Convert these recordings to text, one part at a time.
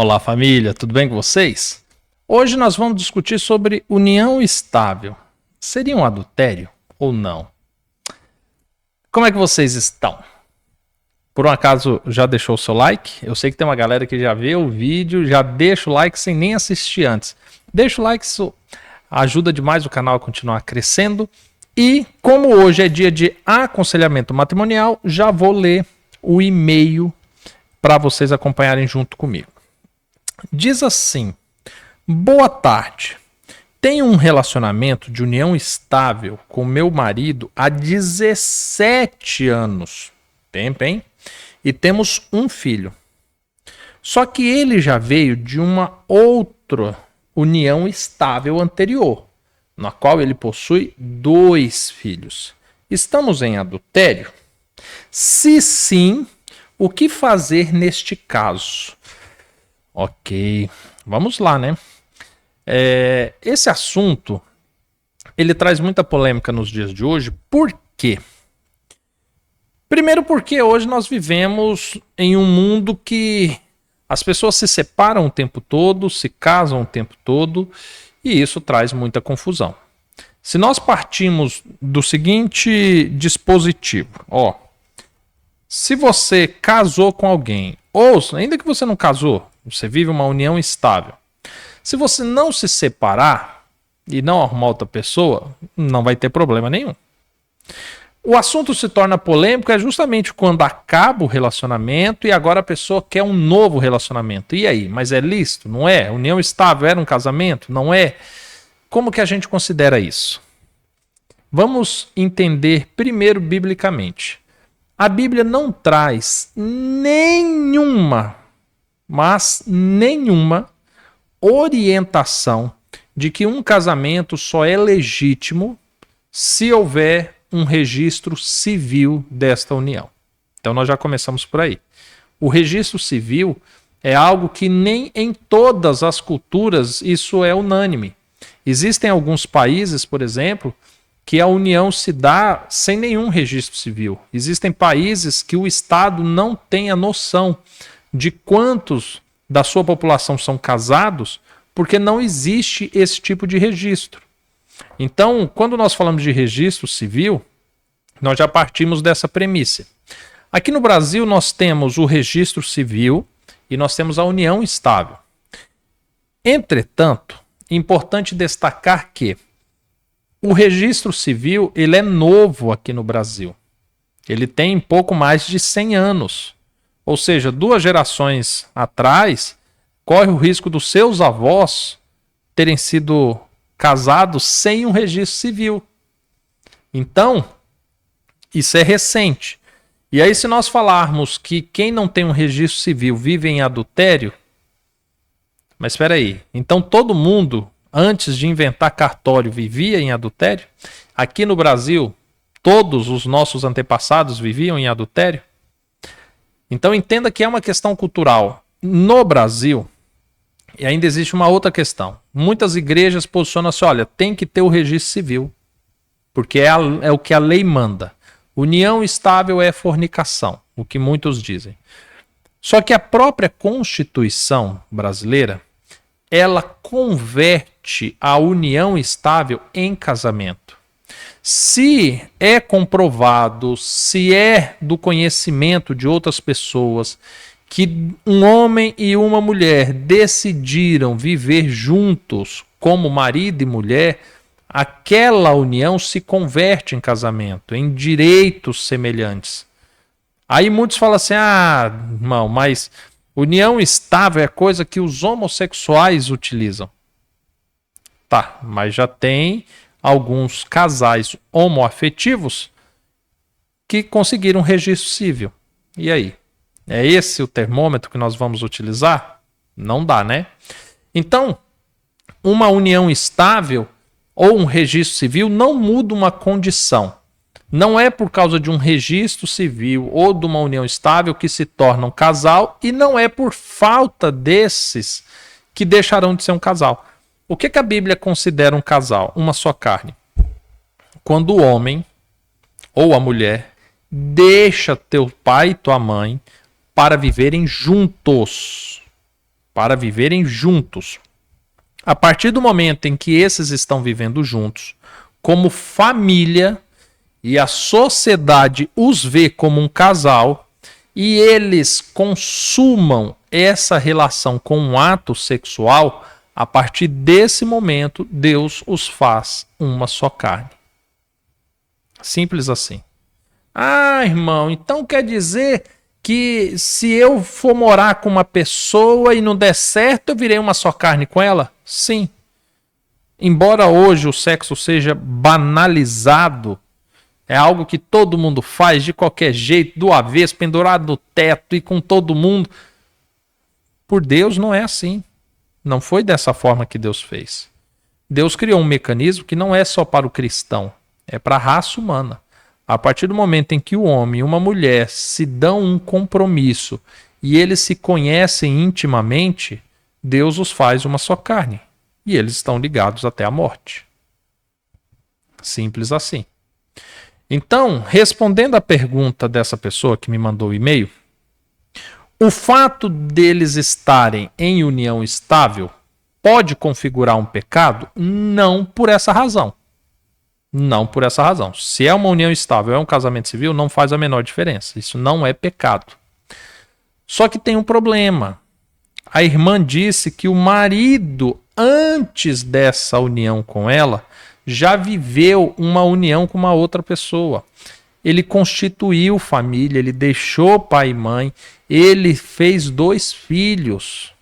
Olá, família, tudo bem com vocês? Hoje nós vamos discutir sobre união estável. Seria um adultério ou não? Como é que vocês estão? Por um acaso já deixou o seu like? Eu sei que tem uma galera que já vê o vídeo, já deixa o like sem nem assistir antes. Deixa o like, isso ajuda demais o canal a continuar crescendo. E como hoje é dia de aconselhamento matrimonial, já vou ler o e-mail para vocês acompanharem junto comigo. Diz assim: boa tarde. Tenho um relacionamento de união estável com meu marido há 17 anos. Tempo, hein? E temos um filho. Só que ele já veio de uma outra união estável anterior, na qual ele possui 2 filhos. Estamos em adultério? Se sim, o que fazer neste caso? Ok, vamos lá, né? Esse assunto, ele traz muita polêmica nos dias de hoje. Por quê? Primeiro porque hoje nós vivemos em um mundo que as pessoas se separam o tempo todo, se casam o tempo todo, e isso traz muita confusão. Se nós partimos do seguinte dispositivo, se você casou com alguém, ou ainda que você não casou, você vive uma união estável. Se você não se separar e não arrumar outra pessoa, não vai ter problema nenhum. O assunto se torna polêmico justamente quando acaba o relacionamento e agora a pessoa quer um novo relacionamento. E aí? Mas é lícito? Não é? União estável era um casamento? Não é? Como que a gente considera isso? Vamos entender primeiro biblicamente. A Bíblia não traz nenhuma orientação de que um casamento só é legítimo se houver um registro civil desta união. Então nós já começamos por aí. O registro civil é algo que nem em todas as culturas isso é unânime. Existem alguns países, por exemplo, que a união se dá sem nenhum registro civil. Existem países que o Estado não tem a noção de quantos da sua população são casados, porque não existe esse tipo de registro. Então, quando nós falamos de registro civil, nós já partimos dessa premissa. Aqui no Brasil, nós temos o registro civil e nós temos a união estável. Entretanto, é importante destacar que o registro civil ele é novo aqui no Brasil. Ele tem pouco mais de 100 anos. Ou seja, 2 gerações atrás, corre o risco dos seus avós terem sido casados sem um registro civil. Então, isso é recente. E aí, se nós falarmos que quem não tem um registro civil vive em adultério, mas espera aí, então todo mundo, antes de inventar cartório, vivia em adultério? Aqui no Brasil, todos os nossos antepassados viviam em adultério? Então entenda que é uma questão cultural. No Brasil, e ainda existe uma outra questão. Muitas igrejas posicionam-se, olha, tem que ter o registro civil, porque é o que a lei manda. União estável é fornicação, o que muitos dizem. Só que a própria Constituição brasileira, ela converte a união estável em casamento. Se é comprovado, se é do conhecimento de outras pessoas que um homem e uma mulher decidiram viver juntos como marido e mulher, aquela união se converte em casamento, em direitos semelhantes. Aí muitos falam assim, irmão, mas união estável é coisa que os homossexuais utilizam. Tá, mas já tem alguns casais homoafetivos que conseguiram registro civil. E aí? É esse o termômetro que nós vamos utilizar? Não dá, né? Então, uma união estável ou um registro civil não muda uma condição. Não é por causa de um registro civil ou de uma união estável que se torna um casal e não é por falta desses que deixarão de ser um casal. O que a Bíblia considera um casal? Uma só carne. Quando o homem ou a mulher deixa teu pai e tua mãe para viverem juntos. para viverem juntos. A partir do momento em que esses estão vivendo juntos, como família, e a sociedade os vê como um casal, e eles consumam essa relação com um ato sexual, a partir desse momento, Deus os faz uma só carne. Simples assim. Ah, irmão, então quer dizer que se eu for morar com uma pessoa e não der certo, eu virei uma só carne com ela? Sim. Embora hoje o sexo seja banalizado, é algo que todo mundo faz de qualquer jeito, do avesso, pendurado no teto e com todo mundo. Por Deus não é assim. Não foi dessa forma que Deus fez. Deus criou um mecanismo que não é só para o cristão, é para a raça humana. A partir do momento em que o homem e uma mulher se dão um compromisso e eles se conhecem intimamente, Deus os faz uma só carne. E eles estão ligados até a morte. Simples assim. Então, respondendo à pergunta dessa pessoa que me mandou o e-mail, o fato deles estarem em união estável pode configurar um pecado? Não por essa razão. Não por essa razão. Se é uma união estável, é um casamento civil, não faz a menor diferença. Isso não é pecado. Só que tem um problema. A irmã disse que o marido, antes dessa união com ela, já viveu uma união com uma outra pessoa. Ele constituiu família, ele deixou pai e mãe, ele fez 2 filhos.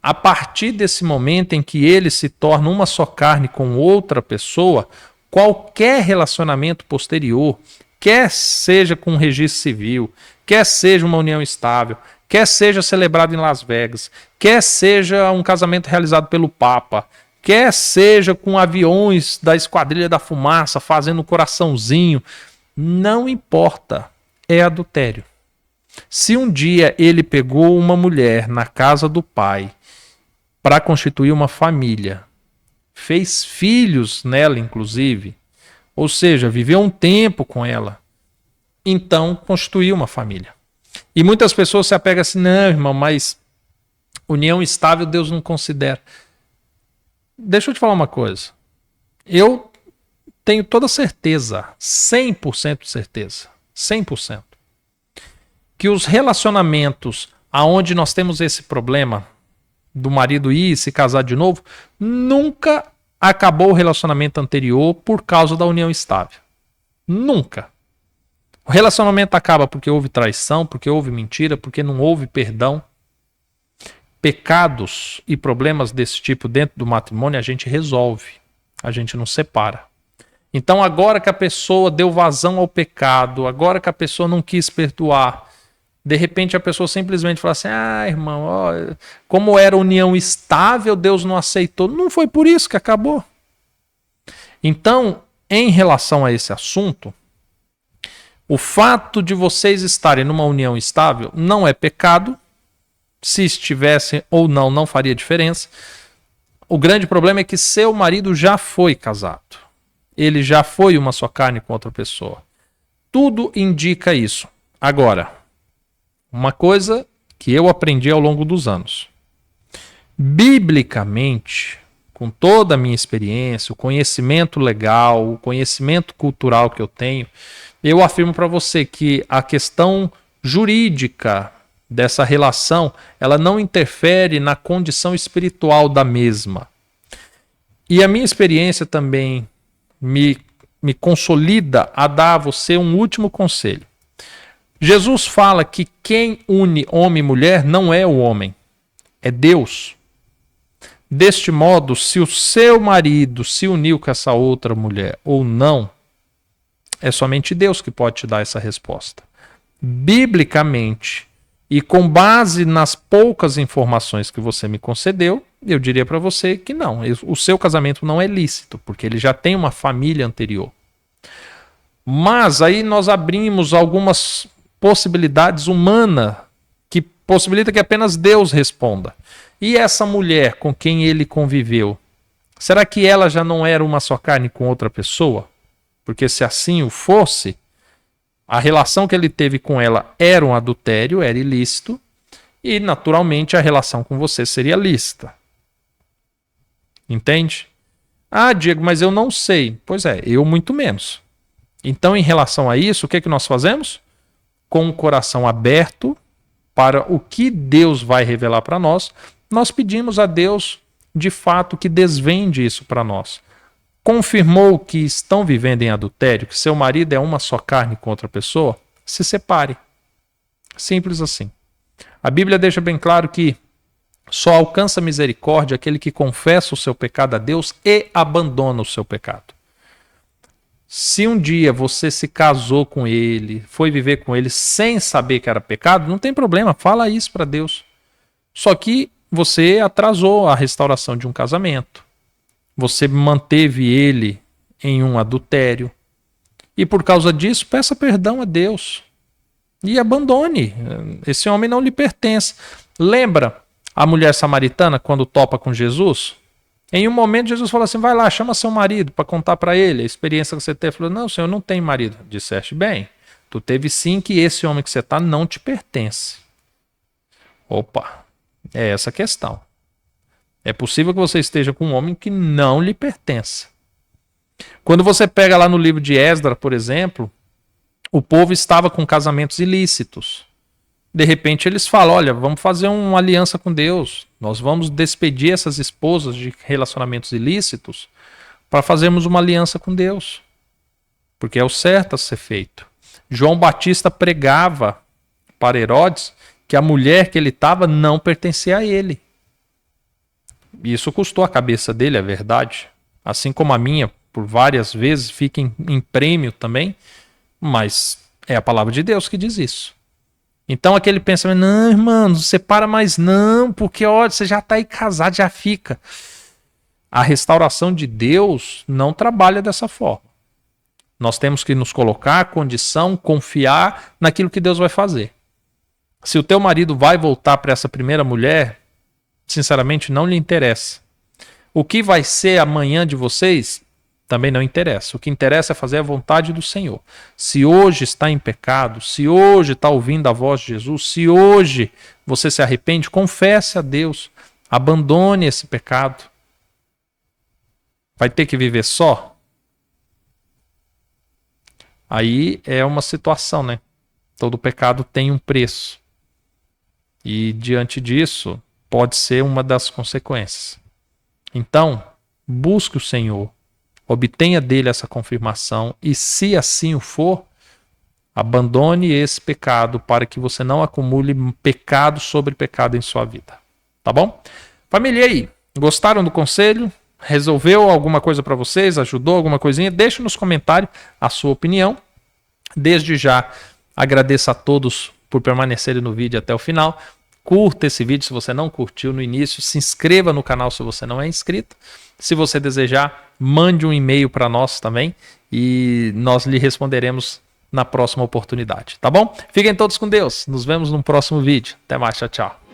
A partir desse momento em que ele se torna uma só carne com outra pessoa, qualquer relacionamento posterior, quer seja com um registro civil, quer seja uma união estável, quer seja celebrado em Las Vegas, quer seja um casamento realizado pelo Papa, quer seja com aviões da Esquadrilha da Fumaça fazendo um coraçãozinho, não importa, é adultério. Se um dia ele pegou uma mulher na casa do pai para constituir uma família, fez filhos nela, inclusive, ou seja, viveu um tempo com ela, então constituiu uma família. E muitas pessoas se apegam assim, não, irmão, mas união estável Deus não considera. Deixa eu te falar uma coisa. Eu tenho toda certeza, 100% de certeza, 100%, que os relacionamentos aonde nós temos esse problema do marido ir se casar de novo, nunca acabou o relacionamento anterior por causa da união estável. Nunca. O relacionamento acaba porque houve traição, porque houve mentira, porque não houve perdão. Pecados e problemas desse tipo dentro do matrimônio a gente resolve, a gente não separa. Então agora que a pessoa deu vazão ao pecado, agora que a pessoa não quis perdoar, de repente a pessoa simplesmente fala assim, ah, irmão, ó, como era união estável, Deus não aceitou. Não foi por isso que acabou. Então, em relação a esse assunto, o fato de vocês estarem numa união estável não é pecado. Se estivessem ou não, não faria diferença. O grande problema é que seu marido já foi casado. Ele já foi uma só carne com outra pessoa. Tudo indica isso. Agora, uma coisa que eu aprendi ao longo dos anos. Biblicamente, com toda a minha experiência, o conhecimento legal, o conhecimento cultural que eu tenho, eu afirmo para você que a questão jurídica dessa relação, ela não interfere na condição espiritual da mesma. E a minha experiência também me consolida a dar a você um último conselho. Jesus fala que quem une homem e mulher não é o homem, é Deus. Deste modo, se o seu marido se uniu com essa outra mulher ou não, é somente Deus que pode te dar essa resposta. Biblicamente, e com base nas poucas informações que você me concedeu, eu diria para você que não, o seu casamento não é lícito, porque ele já tem uma família anterior. Mas aí nós abrimos algumas possibilidades humanas que possibilita que apenas Deus responda. E essa mulher com quem ele conviveu, será que ela já não era uma só carne com outra pessoa? Porque se assim o fosse, a relação que ele teve com ela era um adultério, era ilícito, E, naturalmente, a relação com você seria lícita. Entende? Ah, Diego, mas eu não sei. Pois é, eu muito menos. Então, em relação a isso, o que é que nós fazemos? Com o coração aberto para o que Deus vai revelar para nós, nós pedimos a Deus, de fato, que desvende isso para nós. Confirmou que estão vivendo em adultério, que seu marido é uma só carne com outra pessoa, se separe. Simples assim. A Bíblia deixa bem claro que só alcança misericórdia aquele que confessa o seu pecado a Deus e abandona o seu pecado. Se um dia você se casou com ele, foi viver com ele sem saber que era pecado, não tem problema, fala isso para Deus. Só que você atrasou a restauração de um casamento. Você manteve ele em um adultério. E por causa disso, peça perdão a Deus. E abandone. Esse homem não lhe pertence. Lembra a mulher samaritana quando topa com Jesus? Em um momento Jesus falou assim, vai lá, chama seu marido para contar para ele a experiência que você teve. Falou, não, senhor, eu não tenho marido. Disseste bem, tu teve sim, que esse homem que você está não te pertence. Opa, é essa a questão. É possível que você esteja com um homem que não lhe pertence. Quando você pega lá no livro de Esdras, por exemplo, o povo estava com casamentos ilícitos. De repente eles falam, olha, vamos fazer uma aliança com Deus. Nós vamos despedir essas esposas de relacionamentos ilícitos para fazermos uma aliança com Deus. Porque é o certo a ser feito. João Batista pregava para Herodes que a mulher que ele estava não pertencia a ele. Isso custou a cabeça dele, é verdade. Assim como a minha, por várias vezes, fica em prêmio também. Mas é a palavra de Deus que diz isso. Então aquele pensamento, não, irmão, não separa mais não, porque olha, você já está aí casado, já fica. A restauração de Deus não trabalha dessa forma. Nós temos que nos colocar à condição, confiar naquilo que Deus vai fazer. Se o teu marido vai voltar para essa primeira mulher, sinceramente não lhe interessa. O que vai ser amanhã de vocês também não interessa. O que interessa é fazer a vontade do Senhor. Se hoje está em pecado, se hoje está ouvindo a voz de Jesus, se hoje você se arrepende, confesse a Deus. Abandone esse pecado. Vai ter que viver só? Aí é uma situação, né? Todo pecado tem um preço. E diante disso, pode ser uma das consequências. Então, busque o Senhor. Obtenha dele essa confirmação e, se assim o for, abandone esse pecado para que você não acumule pecado sobre pecado em sua vida. Tá bom? Família, aí, gostaram do conselho? Resolveu alguma coisa para vocês? Ajudou alguma coisinha? Deixe nos comentários a sua opinião. Desde já, agradeço a todos por permanecerem no vídeo até o final. Curta esse vídeo se você não curtiu no início. Se inscreva no canal se você não é inscrito. Se você desejar, mande um e-mail para nós também e nós lhe responderemos na próxima oportunidade, tá bom? Fiquem todos com Deus. Nos vemos no próximo vídeo. Até mais, tchau, tchau.